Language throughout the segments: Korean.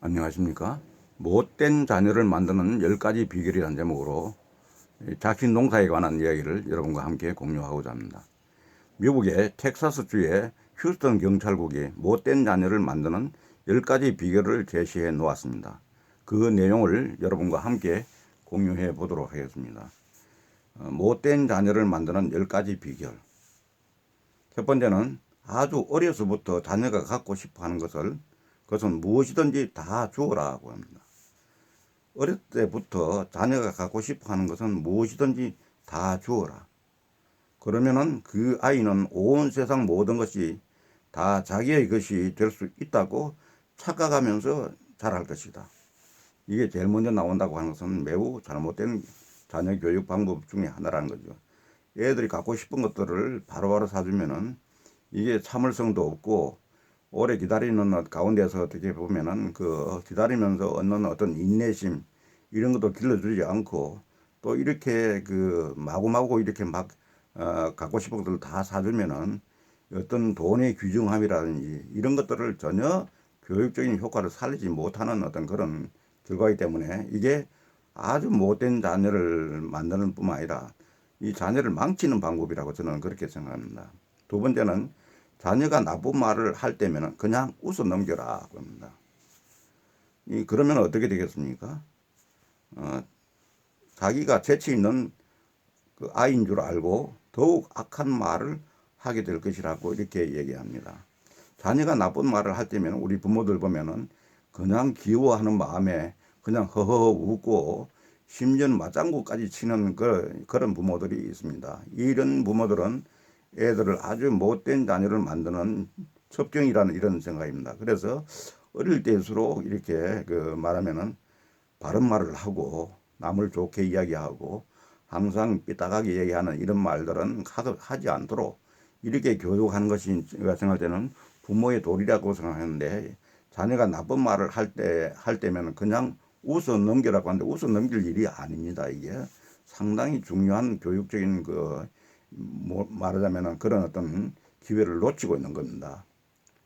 안녕하십니까? 못된 자녀를 만드는 10가지 비결이라는 제목으로 자식 농사에 관한 이야기를 여러분과 함께 공유하고자 합니다. 미국의 텍사스주의 휴스턴 경찰국이 못된 자녀를 만드는 10가지 비결을 제시해 놓았습니다. 그 내용을 여러분과 함께 공유해 보도록 하겠습니다. 못된 자녀를 만드는 10가지 비결. 첫 번째는 아주 어려서부터 자녀가 갖고 싶어 하는 그것은 무엇이든지 다 주어라고 합니다. 어릴 때부터 자녀가 갖고 싶어 하는 것은 무엇이든지 다 주어라. 그러면은 그 아이는 온 세상 모든 것이 다 자기의 것이 될 수 있다고 착각하면서 자랄 것이다. 이게 제일 먼저 나온다고 하는 것은 매우 잘못된 자녀 교육 방법 중에 하나라는 거죠. 애들이 갖고 싶은 것들을 바로바로 사주면은 이게 참을성도 없고 오래 기다리는 가운데서 어떻게 보면은 그 기다리면서 얻는 어떤 인내심 이런 것도 길러주지 않고 또 이렇게 그 마구마구 이렇게 막 갖고 싶은 것들 다 사주면은 어떤 돈의 귀중함이라든지 이런 것들을 전혀 교육적인 효과를 살리지 못하는 어떤 그런 결과이기 때문에 이게 아주 못된 자녀를 만드는 뿐만 아니라 이 자녀를 망치는 방법이라고 저는 그렇게 생각합니다. 두 번째는 자녀가 나쁜 말을 할 때면은 그냥 웃어 넘겨라 겁니다. 그러면 어떻게 되겠습니까? 자기가 재치 있는 그 아이인 줄 알고 더욱 악한 말을 하게 될 것이라고 이렇게 얘기합니다. 자녀가 나쁜 말을 할 때면 우리 부모들 보면은 그냥 귀여워하는 마음에 그냥 허허 웃고 심지어는 맞장구까지 치는 그런 부모들이 있습니다. 이런 부모들은 애들을 아주 못된 자녀를 만드는 첩경이라는 이런 생각입니다. 그래서 어릴 때일수록 이렇게 그 말하면은 바른 말을 하고 남을 좋게 이야기하고 항상 삐딱하게 얘기하는 이런 말들은 하지 않도록 이렇게 교육하는 것이 제가 생각할 때는 부모의 도리라고 생각하는데 자녀가 나쁜 말을 할 때면 그냥 웃어 넘기라고 하는데 웃어 넘길 일이 아닙니다. 이게 상당히 중요한 교육적인 말하자면 그런 어떤 기회를 놓치고 있는 겁니다.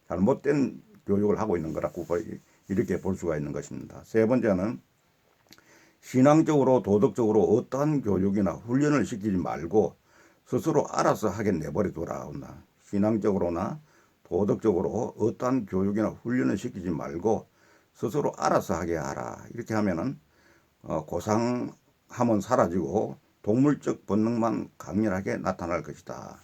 잘못된 교육을 하고 있는 거라고 이렇게 볼 수가 있는 것입니다. 세 번째는 신앙적으로 도덕적으로 어떠한 교육이나 훈련을 시키지 말고 스스로 알아서 하게 내버려 두라 한다. 신앙적으로나 도덕적으로 어떠한 교육이나 훈련을 시키지 말고 스스로 알아서 하게 하라. 이렇게 하면은 고상함은 사라지고 동물적 본능만 강렬하게 나타날 것이다.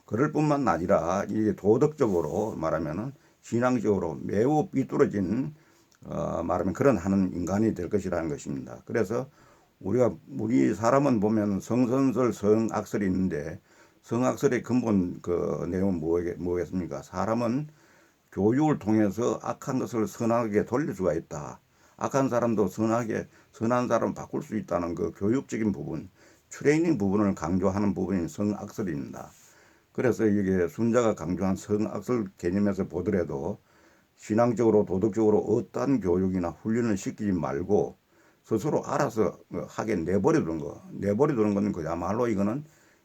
그럴 뿐만 아니라 이게 도덕적으로 말하면은 신앙적으로 매우 삐뚤어진 말하면 그런 하는 인간이 될 것이라는 것입니다. 그래서 우리 사람은 보면 성선설 성악설이 있는데 성악설의 근본 그 내용은 뭐겠습니까? 사람은 교육을 통해서 악한 것을 선하게 돌릴 수가 있다. 악한 사람도 선한 사람 바꿀 수 있다는 그 교육적인 부분, 트레이닝 부분을 강조하는 부분이 성악설입니다. 그래서 이게 순자가 강조한 성악설 개념에서 보더라도 신앙적으로 도덕적으로 어떠한 교육이나 훈련을 시키지 말고 스스로 알아서 하게 내버려두는 거. 내버려두는 건 그야말로 이거는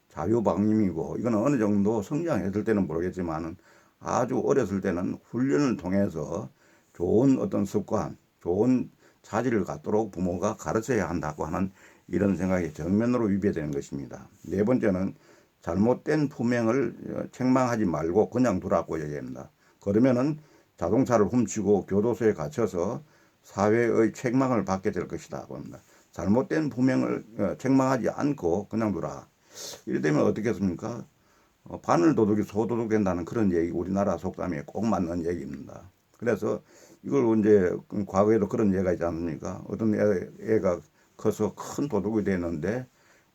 자유방임이고 이거는 어느 정도 성장했을 때는 모르겠지만은 아주 어렸을 때는 훈련을 통해서 좋은 어떤 습관, 좋은 자질을 갖도록 부모가 가르쳐야 한다고 하는 이런 생각이 정면으로 위배되는 것입니다. 네 번째는 잘못된 품행을 책망하지 말고 그냥 두라고 얘기합니다. 그러면은 자동차를 훔치고 교도소에 갇혀서 사회의 책망을 받게 될 것이다. 합니다. 잘못된 품행을 책망하지 않고 그냥 두라. 이래 되면 어떻겠습니까? 바늘 도둑이 소도둑 된다는 그런 얘기, 우리나라 속담에 꼭 맞는 얘기입니다. 그래서 이걸 이제 과거에도 그런 얘기가 있지 않습니까? 어떤 애가 커서 큰 도둑이 되는데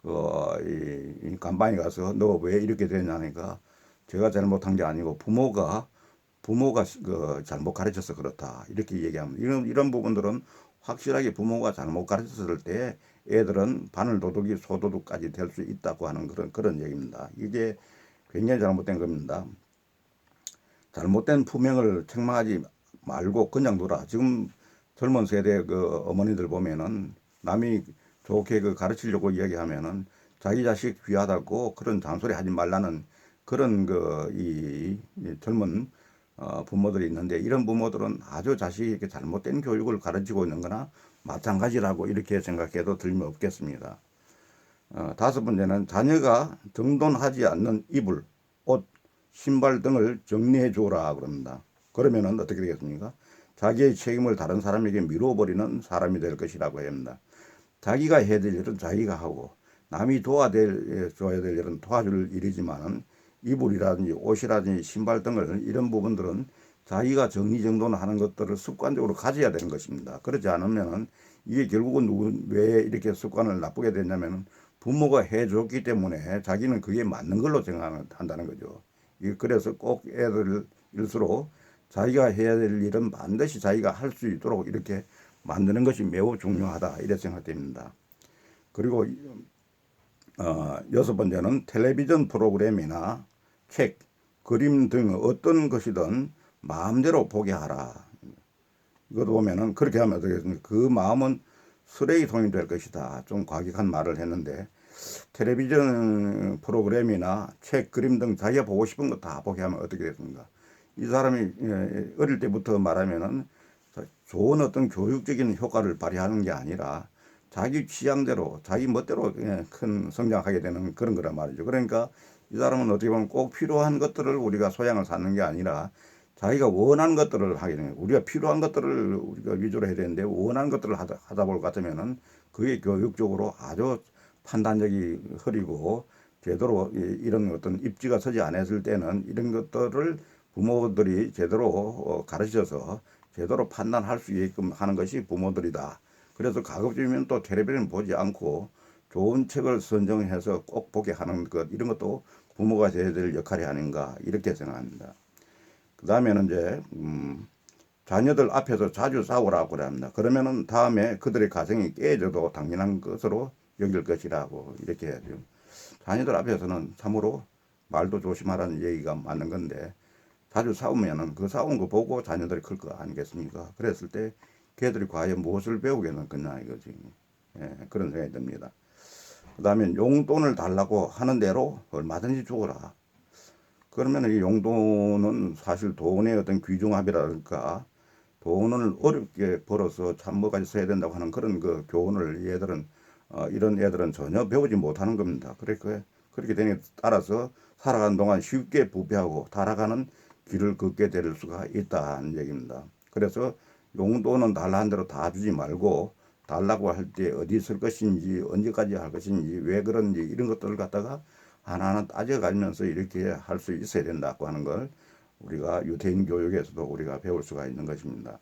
이 간반이 가서 너 왜 이렇게 되냐니까 제가 잘못한 게 아니고 부모가 잘못 가르쳐서 그렇다 이렇게 얘기합니다. 이런 부분들은 확실하게 부모가 잘못 가르쳤을 때 애들은 바늘 도둑이 소도둑까지 될 수 있다고 하는 그런 얘기입니다. 이게 굉장히 잘못된 겁니다. 잘못된 품행을 책망하지 말고 그냥 둬라. 지금 젊은 세대 그 어머니들 보면은 남이 좋게 가르치려고 이야기하면은 자기 자식 귀하다고 그런 잔소리 하지 말라는 그런 이 젊은 부모들이 있는데, 이런 부모들은 아주 자식에게 잘못된 교육을 가르치고 있는 거나 마찬가지라고 이렇게 생각해도 틀림없겠습니다. 다섯 번째는 자녀가 정돈하지 않는 이불, 옷, 신발 등을 정리해 주라 그럽니다. 그러면은 어떻게 되겠습니까? 자기의 책임을 다른 사람에게 미뤄버리는 사람이 될 것이라고 합니다. 자기가 해야 될 일은 자기가 하고, 남이 줘야 될 일은 도와줄 일이지만, 이불이라든지 옷이라든지 신발 등을, 이런 부분들은 자기가 정리정돈하는 것들을 습관적으로 가져야 되는 것입니다. 그렇지 않으면 이게 결국은 왜 이렇게 습관을 나쁘게 됐냐면, 부모가 해줬기 때문에 자기는 그게 맞는 걸로 생각한다는 거죠. 그래서 꼭 애들일수록 자기가 해야 될 일은 반드시 자기가 할 수 있도록 이렇게 만드는 것이 매우 중요하다, 이렇게 생각됩니다. 그리고 여섯 번째는 텔레비전 프로그램이나 책, 그림 등 어떤 것이든 마음대로 보게 하라. 이것도 보면은 그렇게 하면 어떻게 되겠습니까? 그 마음은 쓰레기통이 될 것이다. 좀 과격한 말을 했는데, 텔레비전 프로그램이나 책, 그림 등 자기가 보고 싶은 거 다 보게 하면 어떻게 되겠습니까? 이 사람이 어릴 때부터 말하면은 좋은 어떤 교육적인 효과를 발휘하는 게 아니라 자기 취향대로, 자기 멋대로 큰 성장하게 되는 그런 거란 말이죠. 그러니까 이 사람은 어떻게 보면 꼭 필요한 것들을 우리가 소양을 쌓는 게 아니라 자기가 원하는 것들을 하게 되는 거예요. 우리가 필요한 것들을 우리가 위주로 해야 되는데, 원하는 것들을 하다 볼 것 같으면은 그게 교육적으로 아주 판단력이 흐리고, 제대로 이런 어떤 입지가 서지 않았을 때는 이런 것들을 부모들이 제대로 가르쳐서 제대로 판단할 수 있게끔 하는 것이 부모들이다. 그래서 가급적이면 또 텔레비전 보지 않고 좋은 책을 선정해서 꼭 보게 하는 것, 이런 것도 부모가 해야 될 역할이 아닌가, 이렇게 생각합니다. 그 다음에는 이제 자녀들 앞에서 자주 싸우라고 그래 합니다. 그러면은 다음에 그들의 가정이 깨져도 당연한 것으로 여길 것이라고 이렇게 해야죠. 자녀들 앞에서는 참으로 말도 조심하라는 얘기가 맞는 건데, 자주 싸우면은 그 싸운 거 보고 자녀들이 클 거 아니겠습니까? 그랬을 때 걔들이 과연 무엇을 배우겠느냐 이거지. 그런 생각이 듭니다. 그 다음에 용돈을 달라고 하는 대로 얼마든지 주어라. 그러면 이 용돈은 사실 돈의 어떤 귀중함이랄까, 돈을 어렵게 벌어서 참 뭐까지 써야 된다고 하는 그런 그 교훈을 얘들은 이런 애들은 전혀 배우지 못하는 겁니다. 그렇게 되니 따라서 살아가는 동안 쉽게 부패하고 타락하는 길을 걷게 될 수가 있다는 얘기입니다. 그래서 용돈은 달라는 대로 다 주지 말고, 달라고 할 때 어디 쓸 것인지, 언제까지 할 것인지, 왜 그런지, 이런 것들을 갖다가 하나하나 따져가면서 이렇게 할 수 있어야 된다고 하는 걸 우리가 유대인 교육에서도 우리가 배울 수가 있는 것입니다.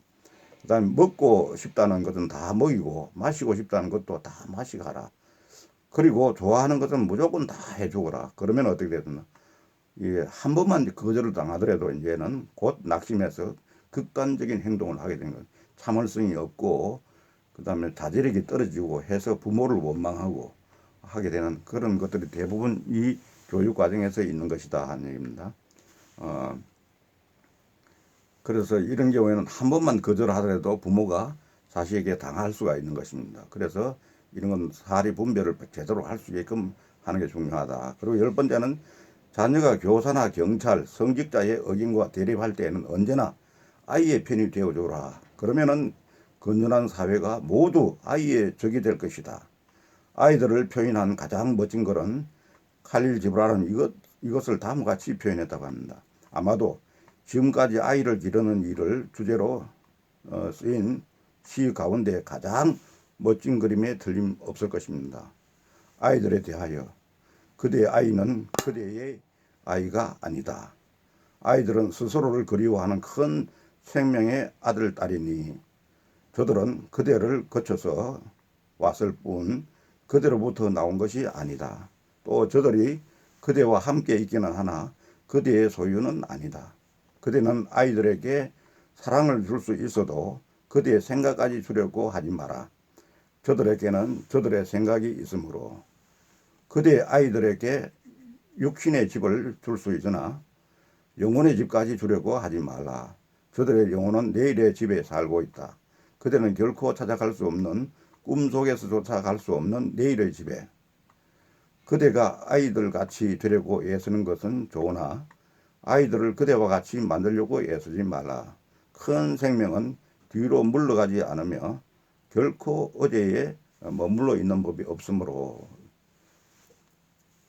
그 다음에 먹고 싶다는 것은 다 먹이고, 마시고 싶다는 것도 다 마시게 하라. 그리고 좋아하는 것은 무조건 다 해주거라. 그러면 어떻게 되겠나? 한 번만 거절을 당하더라도 이제는 곧 낙심해서 극단적인 행동을 하게 되는 거예요. 참을성이 없고, 그 다음에 자제력이 떨어지고 해서 부모를 원망하고 하게 되는 그런 것들이 대부분 이 교육 과정에서 있는 것이다 하는 얘기입니다. 그래서 이런 경우에는 한 번만 거절하더라도 부모가 자식에게 당할 수가 있는 것입니다. 그래서 이런 건 사리 분별을 제대로 할 수 있게끔 하는 게 중요하다. 그리고 열 번째는 자녀가 교사나 경찰, 성직자의 의견과 대립할 때에는 언제나 아이의 편이 되어주라. 그러면은 건전한 사회가 모두 아이의 적이 될 것이다. 아이들을 표현한 가장 멋진 것은 칼릴 지브라는 이것을 다음과 같이 표현했다고 합니다. 아마도 지금까지 아이를 기르는 일을 주제로 쓰인 시 가운데 가장 멋진 그림에 틀림없을 것입니다. 아이들에 대하여 그대의 아이는 그대의 아이가 아니다. 아이들은 스스로를 그리워하는 큰 생명의 아들, 딸이니 저들은 그대를 거쳐서 왔을 뿐 그대로부터 나온 것이 아니다. 또 저들이 그대와 함께 있기는 하나 그대의 소유는 아니다. 그대는 아이들에게 사랑을 줄 수 있어도 그대의 생각까지 주려고 하지 마라. 저들에게는 저들의 생각이 있으므로 그대의 아이들에게 육신의 집을 줄 수 있으나 영혼의 집까지 주려고 하지 말라. 저들의 영혼은 내일의 집에 살고 있다. 그대는 결코 찾아갈 수 없는 꿈속에서조차 갈 수 없는 내일의 집에 그대가 아이들 같이 되려고 애쓰는 것은 좋으나 아이들을 그대와 같이 만들려고 애쓰지 말라. 큰 생명은 뒤로 물러가지 않으며 결코 어제에 머물러 있는 법이 없으므로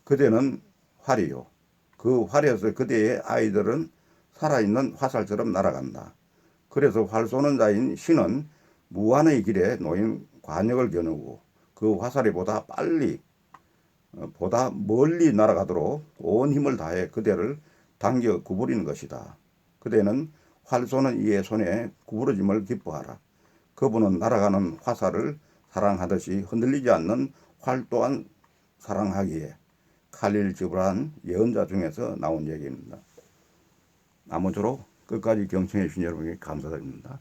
그대는 활이요. 그 활에서 그대의 아이들은 살아있는 화살처럼 날아간다. 그래서 활 쏘는 자인 신은 무한의 길에 놓인 관역을 겨누고 그 화살이 보다 빨리 보다 멀리 날아가도록 온 힘을 다해 그대를 당겨 구부리는 것이다. 그대는 활 쏘는 이의 손에 구부러짐을 기뻐하라. 그분은 날아가는 화살을 사랑하듯이 흔들리지 않는 활 또한 사랑하기에 칼릴 지브란 예언자 중에서 나온 얘기입니다. 아무쪼록 끝까지 경청해 주신 여러분께 감사드립니다.